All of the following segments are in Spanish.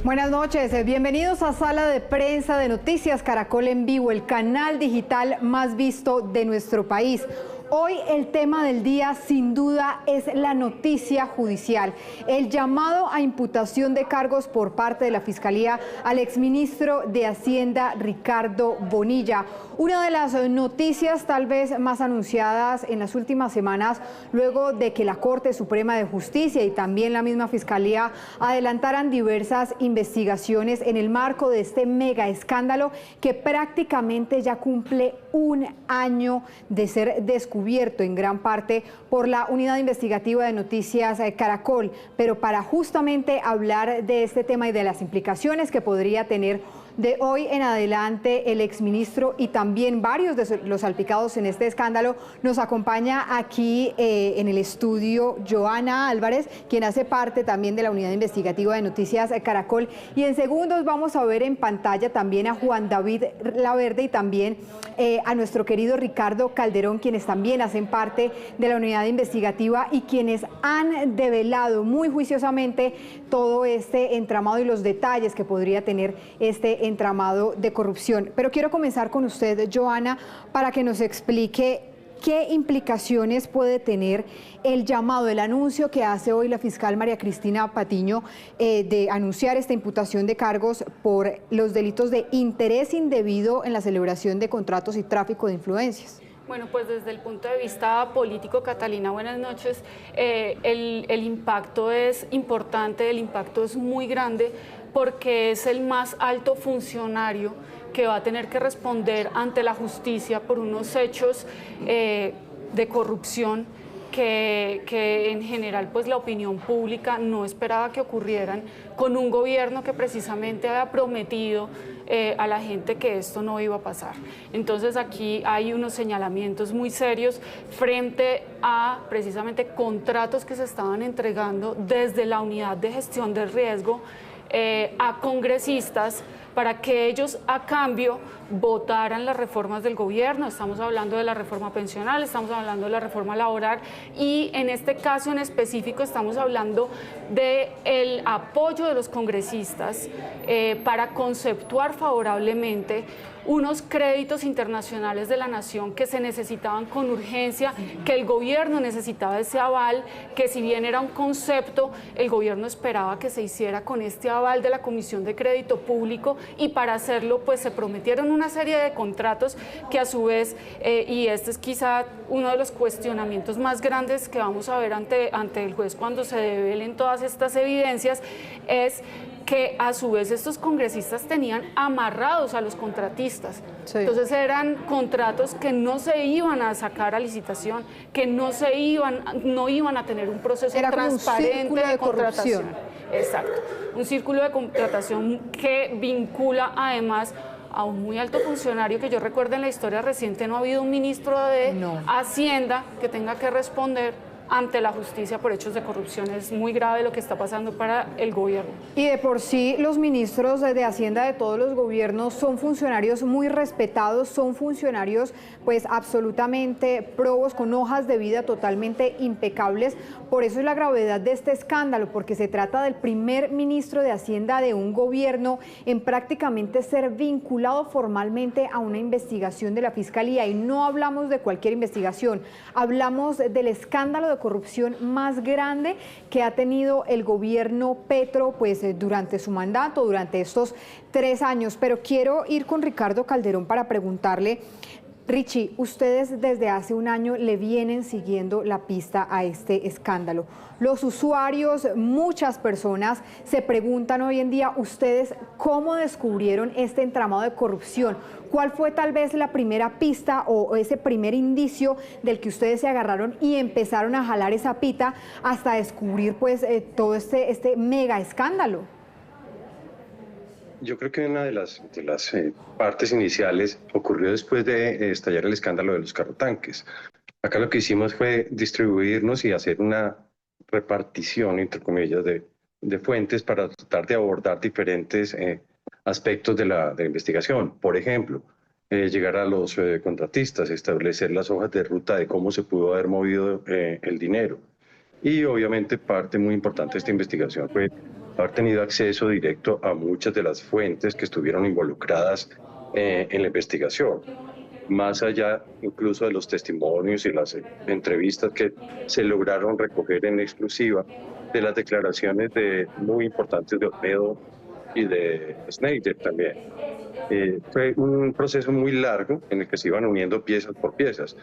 Buenas noches, bienvenidos a Sala de Prensa de Noticias Caracol en Vivo, el canal digital más visto de nuestro país. Hoy el tema del día sin duda es la noticia judicial, el llamado a imputación de cargos por parte de la Fiscalía al exministro de Hacienda Ricardo Bonilla. Una de las noticias tal vez más anunciadas en las últimas semanas, luego de que la Corte Suprema de Justicia y también la misma Fiscalía adelantaran diversas investigaciones en el marco de este mega escándalo que prácticamente ya cumple un año de ser descubierto en gran parte por la Unidad Investigativa de Noticias Caracol. Pero para justamente hablar de este tema y de las implicaciones que podría tener de hoy en adelante el exministro y también varios de los salpicados en este escándalo, nos acompaña aquí en el estudio Joana Álvarez, quien hace parte también de la Unidad Investigativa de Noticias Caracol. Y en segundos vamos a ver en pantalla también a Juan David Laverde y también a nuestro querido Ricardo Calderón, quienes también hacen parte de la Unidad Investigativa y quienes han develado muy juiciosamente todo este entramado y los detalles que podría tener este entramado de corrupción. Pero quiero comenzar con usted, Joana, para que nos explique qué implicaciones puede tener el llamado, el anuncio que hace hoy la fiscal María Cristina Patiño de anunciar esta imputación de cargos por los delitos de interés indebido en la celebración de contratos y tráfico de influencias. Bueno, pues desde el punto de vista político, Catalina, buenas noches, el impacto es importante, el impacto es muy grande porque es el más alto funcionario que va a tener que responder ante la justicia por unos hechos de corrupción que en general pues la opinión pública no esperaba que ocurrieran con un gobierno que precisamente había prometido a la gente que esto no iba a pasar. Entonces aquí hay unos señalamientos muy serios frente a precisamente contratos que se estaban entregando desde la unidad de gestión del riesgo a congresistas para que ellos a cambio votaran las reformas del gobierno. Estamos hablando de la reforma pensional, estamos hablando de la reforma laboral y en este caso en específico estamos hablando del apoyo de los congresistas para conceptuar favorablemente unos créditos internacionales de la nación que se necesitaban con urgencia, que el gobierno necesitaba ese aval, que si bien era un concepto, el gobierno esperaba que se hiciera con este aval de la Comisión de Crédito Público y para hacerlo pues se prometieron una serie de contratos que a su vez, y este es quizá uno de los cuestionamientos más grandes que vamos a ver ante el juez cuando se develen todas estas evidencias, es que a su vez estos congresistas tenían amarrados a los contratistas. Sí. Entonces eran contratos que no se iban a sacar a licitación, que no iban a tener un proceso transparente de contratación. Exacto, un círculo de contratación que vincula además a un muy alto funcionario que yo recuerdo en la historia reciente no ha habido un ministro de Hacienda que tenga que responder ante la justicia por hechos de corrupción. Es muy grave lo que está pasando para el gobierno. Y de por sí los ministros de Hacienda de todos los gobiernos son funcionarios muy respetados, son funcionarios pues absolutamente probos, con hojas de vida totalmente impecables. Por eso es la gravedad de este escándalo, porque se trata del primer ministro de Hacienda de un gobierno en prácticamente ser vinculado formalmente a una investigación de la Fiscalía. Y no hablamos de cualquier investigación, hablamos del escándalo de corrupción más grande que ha tenido el gobierno Petro pues durante su mandato, durante estos 3 años. Pero quiero ir con Ricardo Calderón para preguntarle, Richie, ustedes desde hace un año le vienen siguiendo la pista a este escándalo. Los usuarios, muchas personas se preguntan hoy en día, ustedes cómo descubrieron este entramado de corrupción. ¿Cuál fue tal vez la primera pista o ese primer indicio del que ustedes se agarraron y empezaron a jalar esa pita hasta descubrir pues todo este mega escándalo? Yo creo que una de las partes iniciales ocurrió después de estallar el escándalo de los carrotanques. Acá lo que hicimos fue distribuirnos y hacer una repartición, entre comillas, de fuentes para tratar de abordar diferentes aspectos de la investigación. Por ejemplo, llegar a los contratistas, establecer las hojas de ruta de cómo se pudo haber movido el dinero. Y obviamente parte muy importante de esta investigación fue haber tenido acceso directo a muchas de las fuentes que estuvieron involucradas en la investigación, más allá incluso de los testimonios y las entrevistas que se lograron recoger en exclusiva de las declaraciones muy importantes de Olmedo y de Schneider también. Fue un proceso muy largo en el que se iban uniendo piezas por piezas.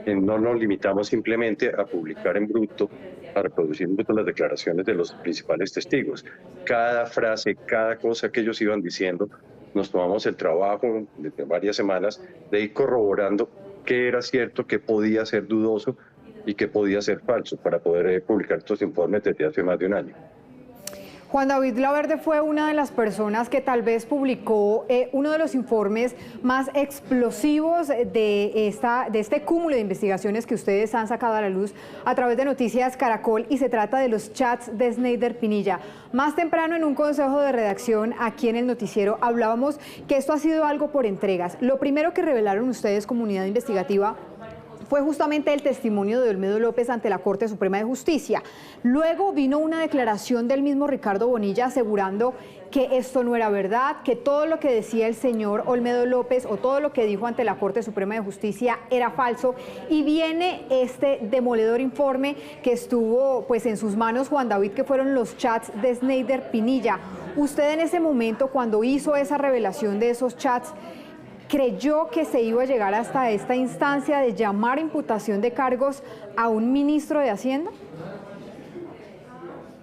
No nos limitamos simplemente a publicar en bruto, a reproducir en bruto las declaraciones de los principales testigos. Cada frase, cada cosa que ellos iban diciendo, nos tomamos el trabajo de varias semanas de ir corroborando qué era cierto, qué podía ser dudoso y qué podía ser falso para poder publicar estos informes desde hace más de un año. Juan David Laverde fue una de las personas que tal vez publicó uno de los informes más explosivos de este cúmulo de investigaciones que ustedes han sacado a la luz a través de Noticias Caracol, y se trata de los chats de Schneider Pinilla. Más temprano en un consejo de redacción aquí en el noticiero hablábamos que esto ha sido algo por entregas. Lo primero que revelaron ustedes como unidad investigativa fue justamente el testimonio de Olmedo López ante la Corte Suprema de Justicia. Luego vino una declaración del mismo Ricardo Bonilla asegurando que esto no era verdad, que todo lo que decía el señor Olmedo López o todo lo que dijo ante la Corte Suprema de Justicia era falso. Y viene este demoledor informe que estuvo pues en sus manos, Juan David, que fueron los chats de Schneider Pinilla. Usted en ese momento, cuando hizo esa revelación de esos chats, ¿creyó que se iba a llegar hasta esta instancia de llamar a imputación de cargos a un ministro de Hacienda?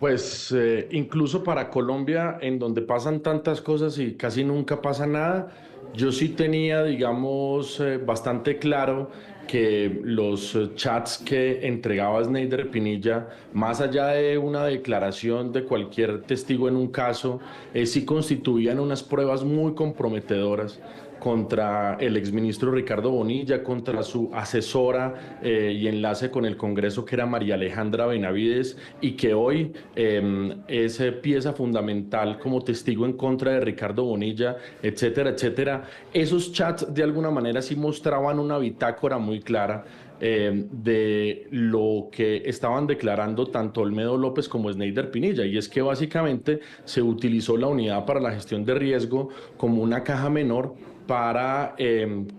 Pues incluso para Colombia, en donde pasan tantas cosas y casi nunca pasa nada, yo sí tenía, digamos, bastante claro que los chats que entregaba Schneider Pinilla, más allá de una declaración de cualquier testigo en un caso, sí constituían unas pruebas muy comprometedoras contra el exministro Ricardo Bonilla, contra su asesora y enlace con el Congreso, que era María Alejandra Benavides, y que hoy es pieza fundamental como testigo en contra de Ricardo Bonilla, etcétera, etcétera. Esos chats de alguna manera sí mostraban una bitácora muy clara de lo que estaban declarando tanto Olmedo López como Schneider Pinilla, y es que básicamente se utilizó la unidad para la gestión de riesgo como una caja menor para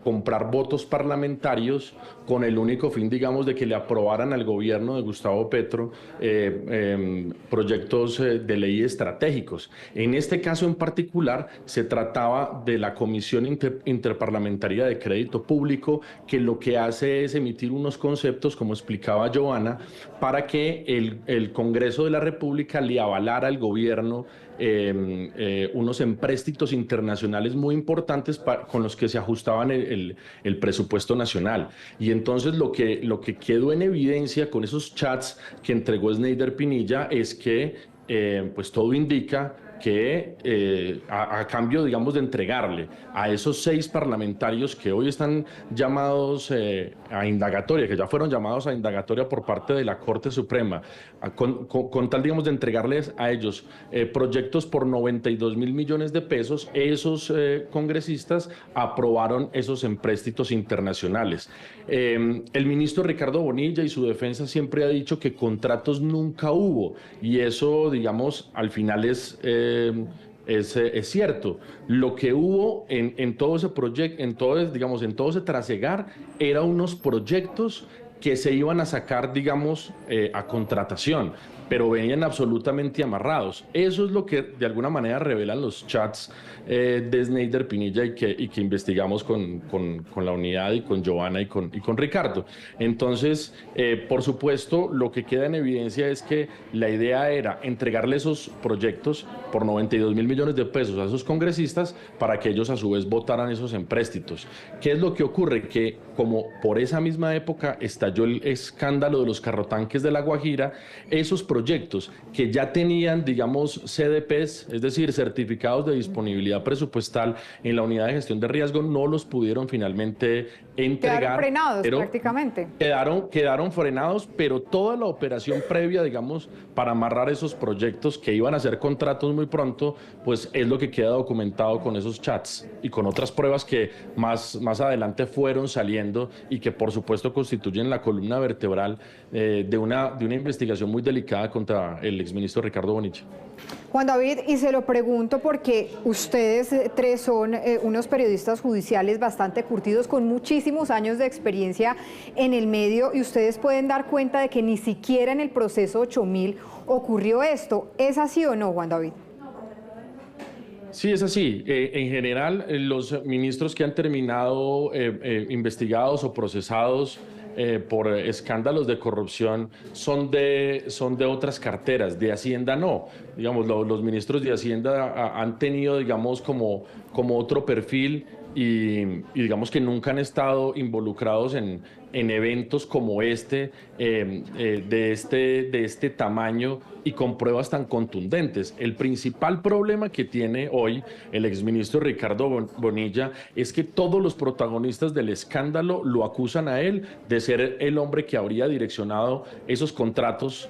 comprar votos parlamentarios con el único fin, digamos, de que le aprobaran al gobierno de Gustavo Petro proyectos de ley estratégicos. En este caso en particular se trataba de la Comisión Interparlamentaria de Crédito Público, que lo que hace es emitir unos conceptos, como explicaba Joana, para que el Congreso de la República le avalara al gobierno unos empréstitos internacionales muy importantes con los que se ajustaban el presupuesto nacional. Y entonces lo que quedó en evidencia con esos chats que entregó Schneider Pinilla es que pues todo indica que a cambio, digamos, de entregarle a esos 6 parlamentarios que hoy están llamados a indagatoria, que ya fueron llamados a indagatoria por parte de la Corte Suprema, con tal, digamos, de entregarles a ellos proyectos por 92.000 millones de pesos, esos congresistas aprobaron esos empréstitos internacionales. El ministro Ricardo Bonilla y su defensa siempre ha dicho que contratos nunca hubo, y eso, digamos, al final es cierto. Lo que hubo en todo ese proyecto, en todo ese trasegar, eran unos proyectos que se iban a sacar, digamos, a contratación, pero venían absolutamente amarrados. Eso es lo que de alguna manera revelan los chats de Schneider Pinilla y que investigamos con la unidad y con Joana y con Ricardo. Entonces, por supuesto, lo que queda en evidencia es que la idea era entregarle esos proyectos por 92.000 millones de pesos a esos congresistas para que ellos a su vez votaran esos empréstitos. ¿Qué es lo que ocurre? Que como por esa misma época estalló el escándalo de los carrotanques de La Guajira, esos proyectos que ya tenían, digamos, CDPs, es decir, certificados de disponibilidad presupuestal en la unidad de gestión de riesgo, no los pudieron finalmente entregar. Quedaron frenados prácticamente. Quedaron frenados, pero toda la operación previa, digamos, para amarrar esos proyectos que iban a ser contratos muy pronto, pues es lo que queda documentado con esos chats y con otras pruebas que más adelante fueron saliendo y que por supuesto constituyen la la columna vertebral de una investigación muy delicada contra el exministro Ricardo Bonilla. Juan David, y se lo pregunto porque ustedes tres son unos periodistas judiciales bastante curtidos, con muchísimos años de experiencia en el medio, y ustedes pueden dar cuenta de que ni siquiera en el proceso 8000 ocurrió esto. ¿Es así o no, Juan David? Sí, es así. En general, los ministros que han terminado investigados o procesados por escándalos de corrupción son de otras carteras, de Hacienda no. Digamos, los ministros de Hacienda han tenido, digamos, como otro perfil y digamos que nunca han estado involucrados en eventos como de este tamaño y con pruebas tan contundentes. El principal problema que tiene hoy el exministro Ricardo Bonilla es que todos los protagonistas del escándalo lo acusan a él de ser el hombre que habría direccionado esos contratos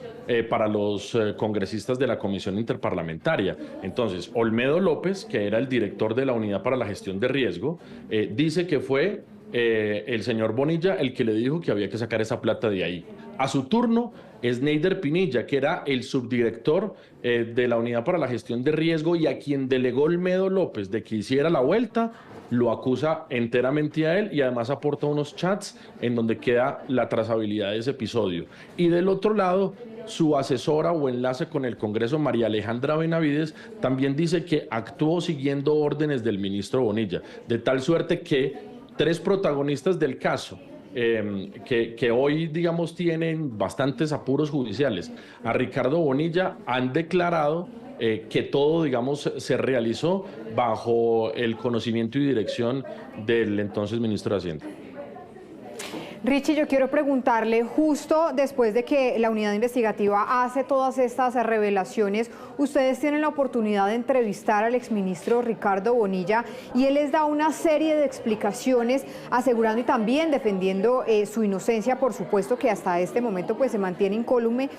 para los congresistas de la Comisión Interparlamentaria. Entonces, Olmedo López, que era el director de la Unidad para la Gestión de Riesgo, dice que fue el señor Bonilla el que le dijo que había que sacar esa plata de ahí. A su turno es Neider Pinilla, que era el subdirector de la Unidad para la Gestión de Riesgo, y a quien delegó Olmedo López de que hiciera la vuelta, lo acusa enteramente a él, y además aporta unos chats en donde queda la trazabilidad de ese episodio. Y del otro lado, su asesora o enlace con el Congreso, María Alejandra Benavides, también dice que actuó siguiendo órdenes del ministro Bonilla, de tal suerte que tres protagonistas del caso, que hoy, digamos, tienen bastantes apuros judiciales, a Ricardo Bonilla, han declarado que todo, digamos, se realizó bajo el conocimiento y dirección del entonces ministro de Hacienda. Richie, yo quiero preguntarle, justo después de que la unidad investigativa hace todas estas revelaciones, ustedes tienen la oportunidad de entrevistar al exministro Ricardo Bonilla, y él les da una serie de explicaciones asegurando y también defendiendo su inocencia, por supuesto, que hasta este momento pues se mantiene incólume,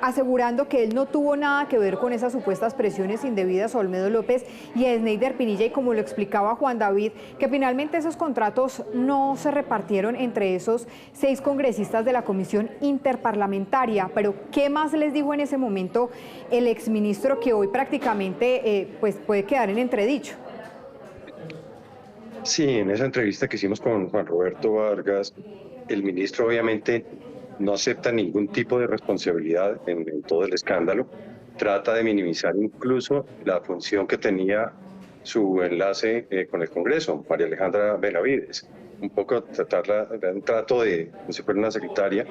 asegurando que él no tuvo nada que ver con esas supuestas presiones indebidas a Olmedo López y a Neider Pinilla, y como lo explicaba Juan David, que finalmente esos contratos no se repartieron entre esos 6 congresistas de la Comisión Interparlamentaria. Pero ¿qué más les dijo en ese momento el exministro, que hoy prácticamente pues puede quedar en entredicho? Sí, en esa entrevista que hicimos con Juan Roberto Vargas, el ministro obviamente no acepta ningún tipo de responsabilidad en todo el escándalo, trata de minimizar incluso la función que tenía su enlace con el Congreso, María Alejandra Benavides, un poco un trato de, como si fuera una secretaria,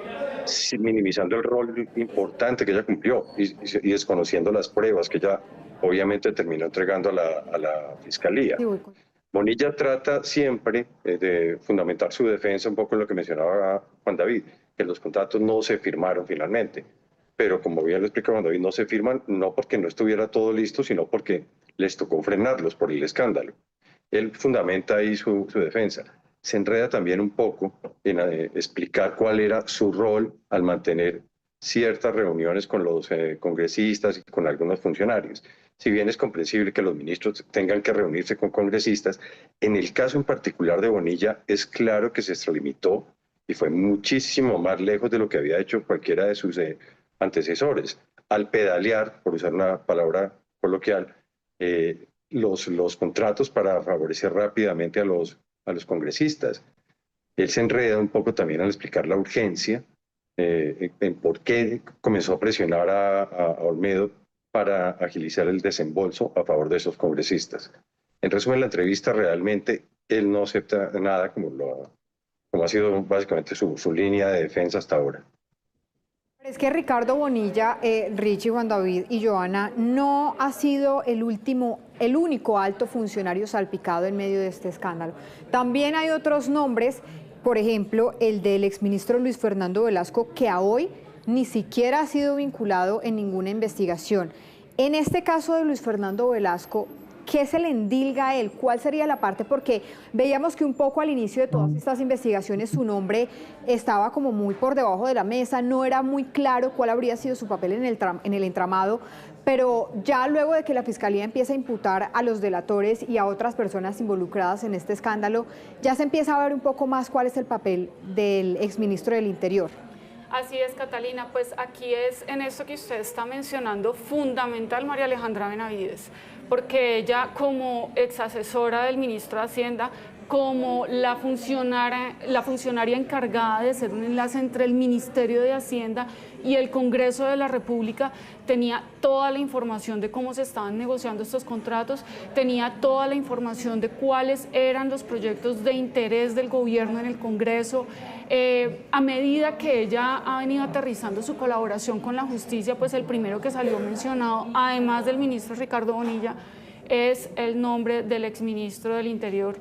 minimizando el rol importante que ella cumplió y desconociendo las pruebas que ella obviamente terminó entregando a la Fiscalía. Bonilla trata siempre de fundamentar su defensa un poco en lo que mencionaba Juan David, que los contratos no se firmaron finalmente. Pero como bien lo explica Juan David, no se firman no porque no estuviera todo listo, sino porque les tocó frenarlos por el escándalo. Él fundamenta ahí su defensa. Se enreda también un poco en explicar cuál era su rol al mantener ciertas reuniones con los congresistas y con algunos funcionarios. Si bien es comprensible que los ministros tengan que reunirse con congresistas, en el caso en particular de Bonilla es claro que se extralimitó y fue muchísimo más lejos de lo que había hecho cualquiera de sus antecesores, al pedalear, por usar una palabra coloquial, los contratos para favorecer rápidamente a los congresistas. Él se enreda un poco también al explicar la urgencia, en por qué comenzó a presionar a Olmedo para agilizar el desembolso a favor de esos congresistas. En resumen, la entrevista realmente él no acepta nada como ha sido básicamente su línea de defensa hasta ahora. Es que Ricardo Bonilla, Richie, Juan David y Joana, no ha sido el único alto funcionario salpicado en medio de este escándalo. También hay otros nombres, por ejemplo, el del exministro Luis Fernando Velasco, que a hoy ni siquiera ha sido vinculado en ninguna investigación. En este caso de Luis Fernando Velasco, ¿qué se le endilga a él? ¿Cuál sería la parte? Porque veíamos que un poco al inicio de todas estas investigaciones su nombre estaba como muy por debajo de la mesa, no era muy claro cuál habría sido su papel en el entramado, pero ya luego de que la Fiscalía empieza a imputar a los delatores y a otras personas involucradas en este escándalo, ya se empieza a ver un poco más cuál es el papel del exministro del Interior. Así es, Catalina, pues aquí es en esto que usted está mencionando fundamental María Alejandra Benavides, porque ella como ex asesora del ministro de Hacienda, como la funcionaria encargada de hacer un enlace entre el Ministerio de Hacienda y el Congreso de la República, tenía toda la información de cómo se estaban negociando estos contratos, tenía toda la información de cuáles eran los proyectos de interés del gobierno en el Congreso. A medida que ella ha venido aterrizando su colaboración con la justicia, pues el primero que salió mencionado, además del ministro Ricardo Bonilla, es el nombre del exministro del Interior,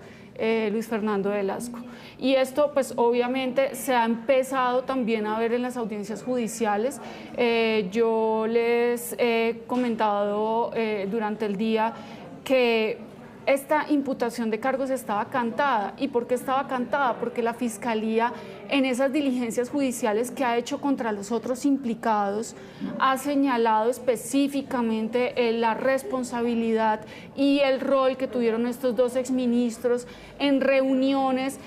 Luis Fernando Velasco. Y esto pues obviamente se ha empezado también a ver en las audiencias judiciales. Yo les he comentado durante el día que esta imputación de cargos estaba cantada. ¿Y por qué estaba cantada? Porque la Fiscalía en esas diligencias judiciales que ha hecho contra los otros implicados ha señalado específicamente la responsabilidad y el rol que tuvieron estos dos exministros en reuniones.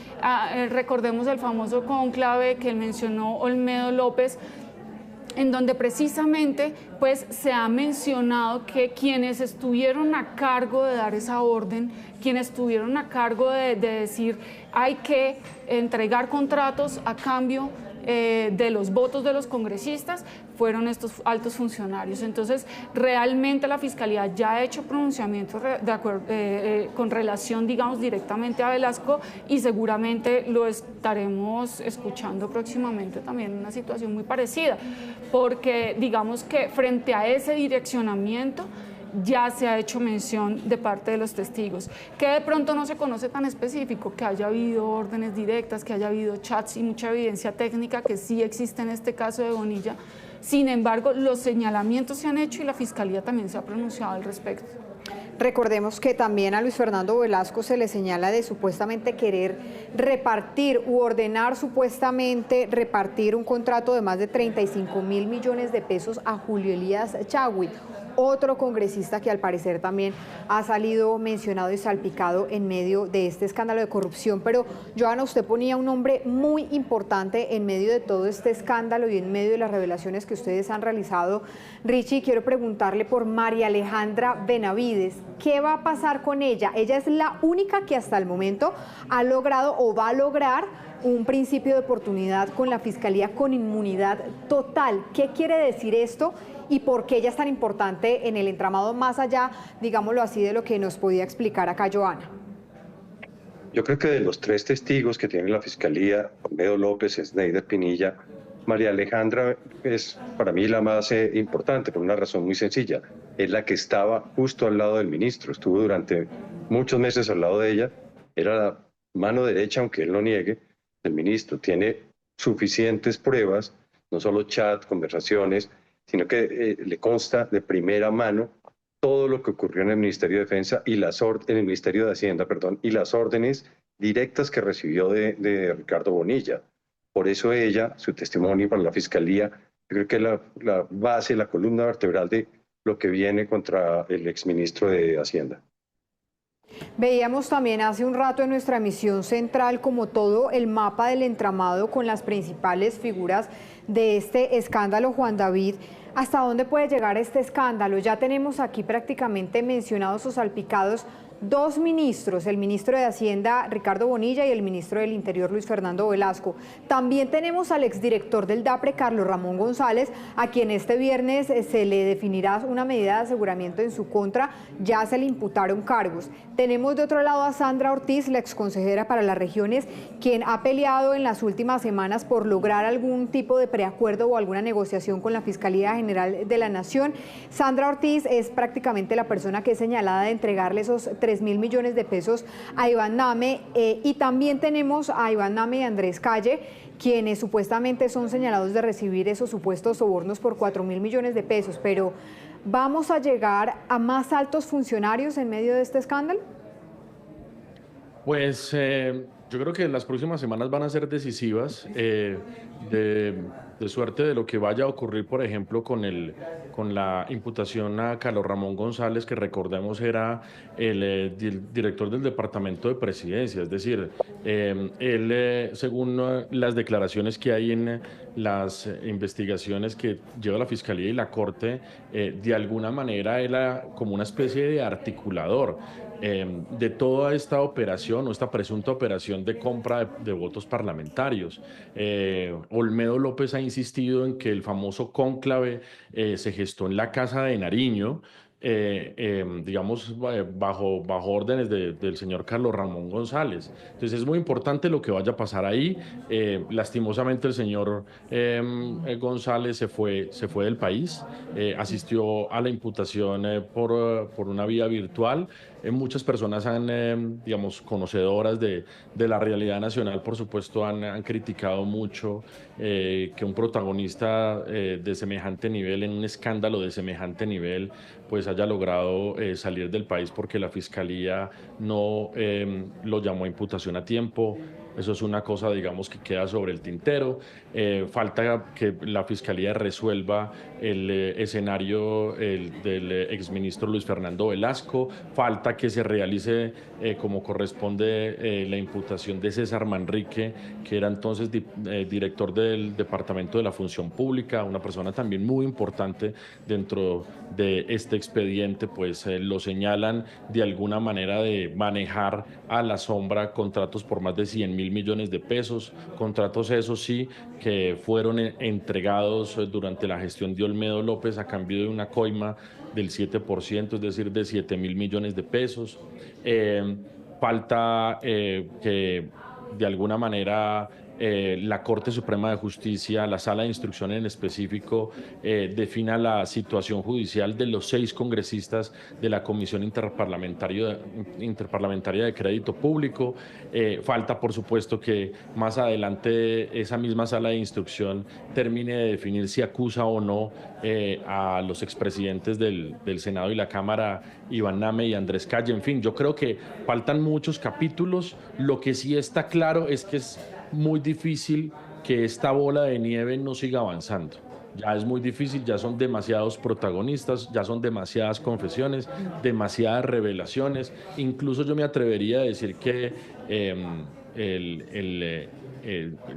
Recordemos el famoso cónclave que mencionó Olmedo López, en donde precisamente pues, se ha mencionado que quienes estuvieron a cargo de dar esa orden, quienes estuvieron a cargo de decir hay que entregar contratos a cambio de los votos de los congresistas, fueron estos altos funcionarios. Entonces, realmente la Fiscalía ya ha hecho pronunciamientos con relación, digamos, directamente a Velasco y seguramente lo estaremos escuchando próximamente también en una situación muy parecida, porque digamos que frente a ese direccionamiento ya se ha hecho mención de parte de los testigos, que de pronto no se conoce tan específico, que haya habido órdenes directas, que haya habido chats y mucha evidencia técnica que sí existe en este caso de Bonilla. Sin embargo, los señalamientos se han hecho y la Fiscalía también se ha pronunciado al respecto. Recordemos que también a Luis Fernando Velasco se le señala de supuestamente querer repartir u ordenar supuestamente repartir un contrato de más de 35.000 millones de pesos a Julio Elías Chagüí, otro congresista que al parecer también ha salido mencionado y salpicado en medio de este escándalo de corrupción. Pero, Joana, usted ponía un nombre muy importante en medio de todo este escándalo y en medio de las revelaciones que ustedes han realizado. Richie, quiero preguntarle por María Alejandra Benavides. ¿Qué va a pasar con ella? Ella es la única que hasta el momento ha logrado o va a lograr un principio de oportunidad con la Fiscalía con inmunidad total. ¿Qué quiere decir esto y por qué ella es tan importante en el entramado más allá, digámoslo así, de lo que nos podía explicar acá Joana? Yo creo que de los tres testigos que tiene la Fiscalía, Olmedo López, Sneider Pinilla, María Alejandra es para mí la más importante por una razón muy sencilla. Es la que estaba justo al lado del ministro, estuvo durante muchos meses al lado de ella, era la mano derecha, aunque él lo niegue, del ministro. Tiene suficientes pruebas, no solo chat, conversaciones, sino que le consta de primera mano todo lo que ocurrió en el Ministerio de Defensa y en el Ministerio de Hacienda, y las órdenes directas que recibió de Ricardo Bonilla. Por eso ella, su testimonio para la Fiscalía, yo creo que es la base, la columna vertebral de lo que viene contra el exministro de Hacienda. Veíamos también hace un rato en nuestra emisión central como todo el mapa del entramado con las principales figuras de este escándalo, Juan David. ¿Hasta dónde puede llegar este escándalo? Ya tenemos aquí prácticamente mencionados o salpicados dos ministros, el ministro de Hacienda Ricardo Bonilla y el ministro del Interior Luis Fernando Velasco. También tenemos al exdirector del DAPRE, Carlos Ramón González, a quien este viernes se le definirá una medida de aseguramiento en su contra, ya se le imputaron cargos. Tenemos de otro lado a Sandra Ortiz, la exconsejera para las regiones, quien ha peleado en las últimas semanas por lograr algún tipo de preacuerdo o alguna negociación con la Fiscalía General de la Nación. Sandra Ortiz es prácticamente la persona que es señalada de entregarle esos 3.000 millones de pesos a Iván Name, y también tenemos a Iván Name y Andrés Calle, quienes supuestamente son señalados de recibir esos supuestos sobornos por 4.000 millones de pesos. Pero ¿vamos a llegar a más altos funcionarios en medio de este escándalo? Pues yo creo que las próximas semanas van a ser decisivas. de suerte de lo que vaya a ocurrir, por ejemplo, con la imputación a Carlos Ramón González, que recordemos era el director del Departamento de Presidencia. Es decir, él, según las declaraciones que hay en las investigaciones que lleva la Fiscalía y la Corte, de alguna manera era como una especie de articulador de toda esta operación o esta presunta operación de compra de votos parlamentarios. Olmedo López ha insistido en que el famoso cónclave se gestó en la Casa de Nariño, digamos, bajo órdenes del señor Carlos Ramón González. Entonces es muy importante lo que vaya a pasar ahí. Lastimosamente el señor González se fue del país, asistió a la imputación por una vía virtual. Muchas personas digamos, conocedoras de la realidad nacional, por supuesto, han criticado mucho que un protagonista de semejante nivel, en un escándalo de semejante nivel, pues haya logrado salir del país porque la Fiscalía no lo llamó a imputación a tiempo. Eso es una cosa, digamos, que queda sobre el tintero. Falta que la Fiscalía resuelva el escenario del exministro Luis Fernando Velasco. Falta que se realice como corresponde la imputación de César Manrique, que era entonces director del Departamento de la Función Pública, una persona también muy importante dentro de este expediente, pues lo señalan de alguna manera de manejar a la sombra contratos por más de 100.000 millones de pesos, contratos esos sí que fueron entregados durante la gestión de Olmedo López a cambio de una coima del 7%, es decir, de 7.000 millones de pesos. Falta que de alguna manera la Corte Suprema de Justicia, la Sala de Instrucción en específico, defina la situación judicial de los 6 congresistas de la Comisión Interparlamentaria de Crédito Público. Falta, por supuesto, que más adelante esa misma Sala de Instrucción termine de definir si acusa o no a los expresidentes del Senado y la Cámara, Iván Name y Andrés Calle. En fin, yo creo que faltan muchos capítulos. Lo que sí está claro es que es muy difícil que esta bola de nieve no siga avanzando. Ya es muy difícil, ya son demasiados protagonistas, ya son demasiadas confesiones, demasiadas revelaciones. Incluso yo me atrevería a decir que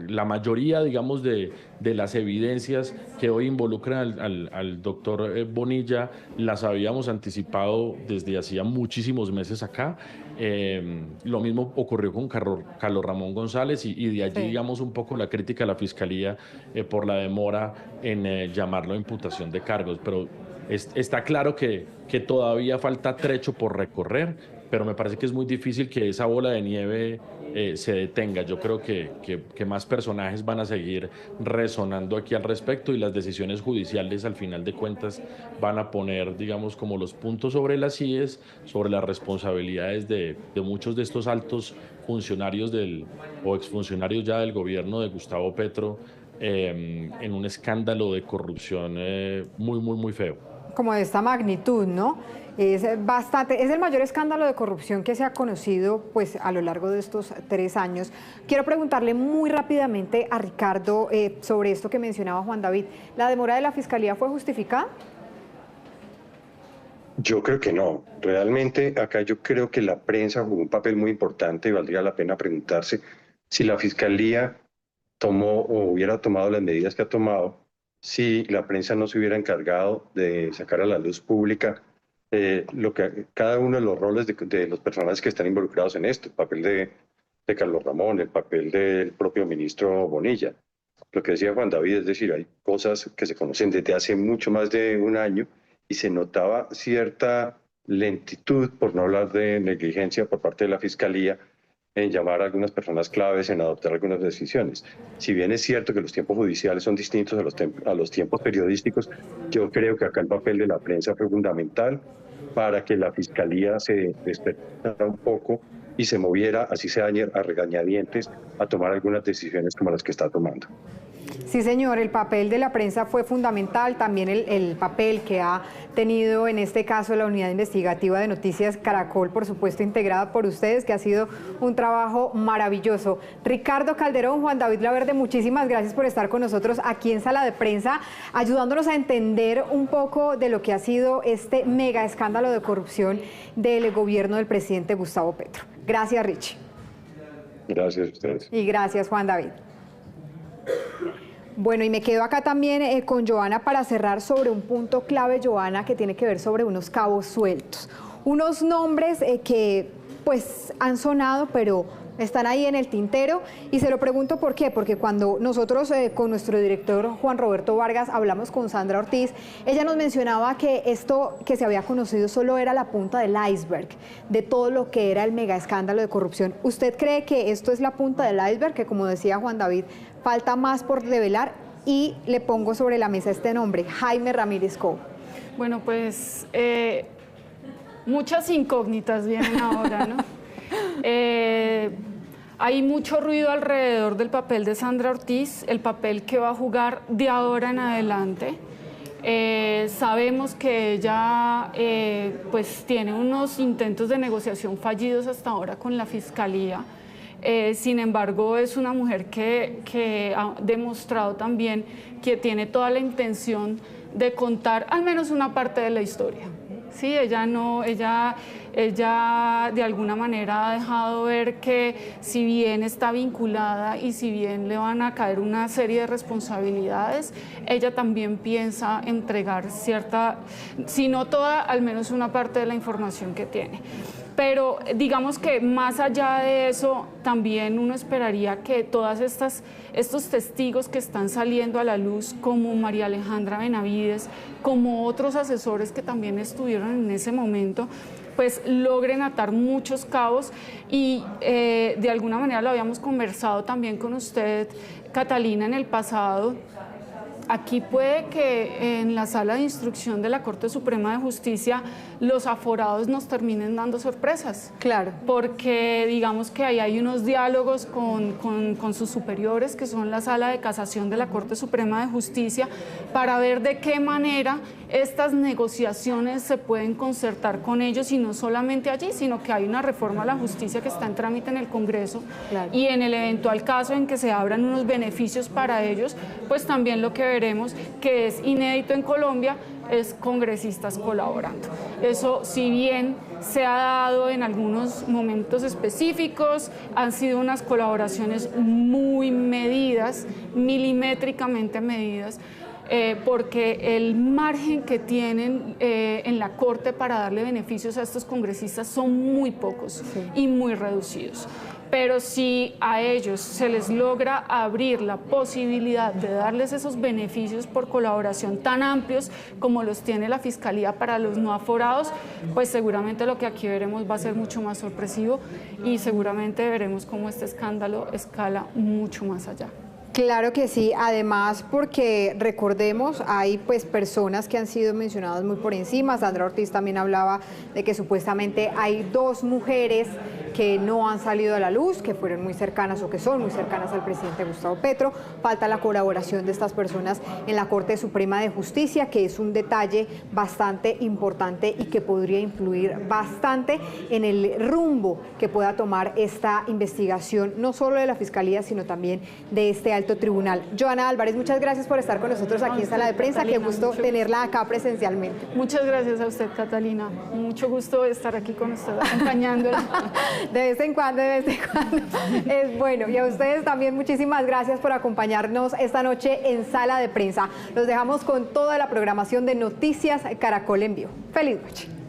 la mayoría, digamos, de las evidencias que hoy involucran al doctor Bonilla las habíamos anticipado desde hacía muchísimos meses acá. Lo mismo ocurrió con Carlos Ramón González y de allí, digamos, un poco la crítica a la Fiscalía por la demora en llamarlo a imputación de cargos. Pero está claro que todavía falta trecho por recorrer, pero me parece que es muy difícil que esa bola de nieve se detenga. Yo creo que más personajes van a seguir resonando aquí al respecto y las decisiones judiciales, al final de cuentas, van a poner, digamos, como los puntos sobre las íes, sobre las responsabilidades de muchos de estos altos funcionarios o exfuncionarios ya del gobierno de Gustavo Petro en un escándalo de corrupción muy, muy, muy feo. Como de esta magnitud, ¿no? Es el mayor escándalo de corrupción que se ha conocido pues, a lo largo de estos 3 años. Quiero preguntarle muy rápidamente a Ricardo sobre esto que mencionaba Juan David. ¿La demora de la Fiscalía fue justificada? Yo creo que no. Realmente acá yo creo que la prensa jugó un papel muy importante y valdría la pena preguntarse si la Fiscalía tomó o hubiera tomado las medidas que ha tomado, si la prensa no se hubiera encargado de sacar a la luz pública cada uno de los roles de los personajes que están involucrados en esto, el papel de Carlos Ramón, el papel del propio ministro Bonilla. Lo que decía Juan David, es decir, hay cosas que se conocen desde hace mucho más de un año y se notaba cierta lentitud, por no hablar de negligencia por parte de la Fiscalía, en llamar a algunas personas claves, en adoptar algunas decisiones. Si bien es cierto que los tiempos judiciales son distintos a los tiempos periodísticos, yo creo que acá el papel de la prensa fue fundamental para que la Fiscalía se despertara un poco y se moviera, así sea a regañadientes, a tomar algunas decisiones como las que está tomando. Sí, señor, el papel de la prensa fue fundamental, también el papel que ha tenido en este caso la unidad investigativa de Noticias Caracol, por supuesto integrada por ustedes, que ha sido un trabajo maravilloso. Ricardo Calderón, Juan David Laverde, muchísimas gracias por estar con nosotros aquí en Sala de Prensa, ayudándonos a entender un poco de lo que ha sido este mega escándalo de corrupción del gobierno del presidente Gustavo Petro. Gracias, Richie. Gracias a ustedes. Y gracias, Juan David. Bueno, y me quedo acá también con Joana para cerrar sobre un punto clave, Joana, que tiene que ver sobre unos cabos sueltos. Unos nombres que pues han sonado, pero están ahí en el tintero, y se lo pregunto por qué, porque cuando nosotros con nuestro director Juan Roberto Vargas hablamos con Sandra Ortiz, ella nos mencionaba que esto que se había conocido solo era la punta del iceberg de todo lo que era el mega escándalo de corrupción. ¿Usted cree que esto es la punta del iceberg, que como decía Juan David, falta más por develar? Y le pongo sobre la mesa este nombre, Jaime Ramírez Cobo. Bueno, pues muchas incógnitas vienen ahora, ¿no? Hay mucho ruido alrededor del papel de Sandra Ortiz, el papel que va a jugar de ahora en adelante. Sabemos que ella pues tiene unos intentos de negociación fallidos hasta ahora con la Fiscalía. Sin embargo, es una mujer que ha demostrado también que tiene toda la intención de contar al menos una parte de la historia. Sí, ella de alguna manera ha dejado ver que si bien está vinculada y si bien le van a caer una serie de responsabilidades, ella también piensa entregar cierta, si no toda, al menos una parte de la información que tiene. Pero digamos que más allá de eso, también uno esperaría que todas estos testigos que están saliendo a la luz, como María Alejandra Benavides, como otros asesores que también estuvieron en ese momento, pues logren atar muchos cabos y de alguna manera lo habíamos conversado también con usted, Catalina, en el pasado. Aquí puede que en la sala de instrucción de la Corte Suprema de Justicia los aforados nos terminen dando sorpresas. Claro. Porque digamos que ahí hay unos diálogos con sus superiores, que son la sala de casación de la Corte Suprema de Justicia, para ver de qué manera estas negociaciones se pueden concertar con ellos, y no solamente allí, sino que hay una reforma a la justicia que está en trámite en el Congreso. Claro. Y en el eventual caso en que se abran unos beneficios para ellos, pues también lo que veremos, que es inédito en Colombia, es congresistas colaborando. Eso, si bien se ha dado en algunos momentos específicos, han sido unas colaboraciones muy medidas, milimétricamente medidas, porque el margen que tienen en la Corte para darle beneficios a estos congresistas son muy pocos, sí, y muy reducidos. Pero si a ellos se les logra abrir la posibilidad de darles esos beneficios por colaboración tan amplios como los tiene la Fiscalía para los no aforados, pues seguramente lo que aquí veremos va a ser mucho más sorpresivo, y seguramente veremos cómo este escándalo escala mucho más allá. Claro que sí, además porque recordemos, hay pues personas que han sido mencionadas muy por encima. Sandra Ortiz también hablaba de que supuestamente hay 2 mujeres que no han salido a la luz, que fueron muy cercanas o que son muy cercanas al presidente Gustavo Petro. Falta la colaboración de estas personas en la Corte Suprema de Justicia, que es un detalle bastante importante y que podría influir bastante en el rumbo que pueda tomar esta investigación, no solo de la Fiscalía, sino también de este alto tribunal. Joana Álvarez, muchas gracias por estar con nosotros aquí en Sala de Prensa. Qué gusto tenerla acá presencialmente. Muchas gracias a usted, Catalina. Mucho gusto estar aquí con usted, acompañándola. De vez en cuando, es bueno. Y a ustedes también muchísimas gracias por acompañarnos esta noche en Sala de Prensa. Los dejamos con toda la programación de Noticias Caracol en Vivo. ¡Feliz noche!